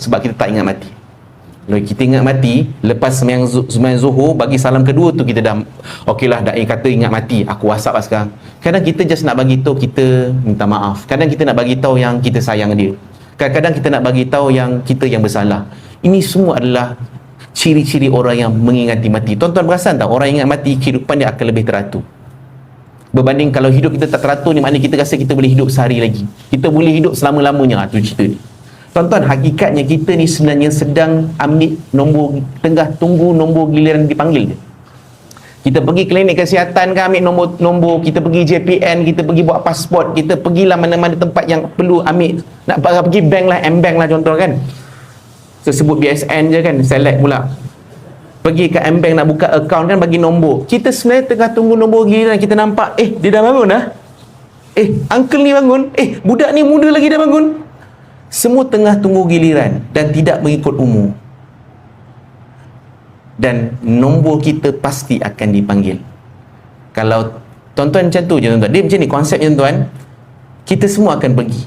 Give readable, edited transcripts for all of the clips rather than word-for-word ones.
sebab kita tak ingat mati. Kalau kita ingat mati, lepas sembahyang zuhur, bagi salam kedua tu kita dah okeylah, dai kata ingat mati, aku WhatsApp lah sekarang. Kadang kita just nak bagi tahu kita minta maaf. Kadang kita nak bagi tahu yang kita sayang dia. Kadang-kadang kita nak bagi tahu yang kita yang bersalah. Ini semua adalah ciri-ciri orang yang mengingati mati. Tuan-tuan perasan tak, orang ingat mati, kehidupan dia akan lebih teratur. Berbanding kalau hidup kita tak teratur ni, maknanya kita rasa kita boleh hidup sehari lagi. Kita boleh hidup selama-lamanya. Tu cerita ni. Tuan-tuan, hakikatnya kita ni sebenarnya sedang ambil nombor, tengah tunggu nombor giliran dipanggil. Kita pergi klinik kesihatan kan, ambil nombor, kita pergi JPN, kita pergi buat pasport, kita pergilah mana-mana tempat yang perlu ambil, nak pergi bank lah, M-Bank lah contoh kan. Saya sebut BSN je kan, select pula. Pergi ke M-Bank nak buka akaun kan, bagi nombor. Kita sebenarnya tengah tunggu nombor giliran, kita nampak, dia dah bangun dah. Uncle ni bangun. Budak ni muda lagi dah bangun. Semua tengah tunggu giliran dan tidak mengikut umur. Dan nombor kita pasti akan dipanggil. Kalau tuan-tuan macam tu je tuan-tuan. Dia macam ni konsepnya tuan. Kita semua akan pergi.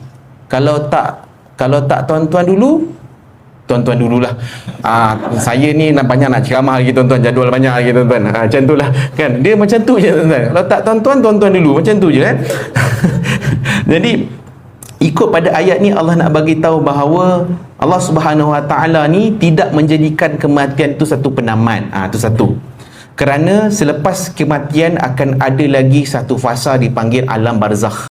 Kalau tak tuan-tuan dululah. Saya ni banyak nak ceramah lagi tuan-tuan, jadual banyak lagi tuan-tuan. Macam tu lah kan. Dia macam tu je tuan-tuan. Kalau tak tuan-tuan dulu. Macam tu je kan. Jadi ikut pada ayat ni, Allah nak bagi tahu bahawa Allah Subhanahu Wa Taala ni tidak menjadikan kematian tu satu penamat. Tu satu. Kerana selepas kematian akan ada lagi satu fasa dipanggil alam barzakh.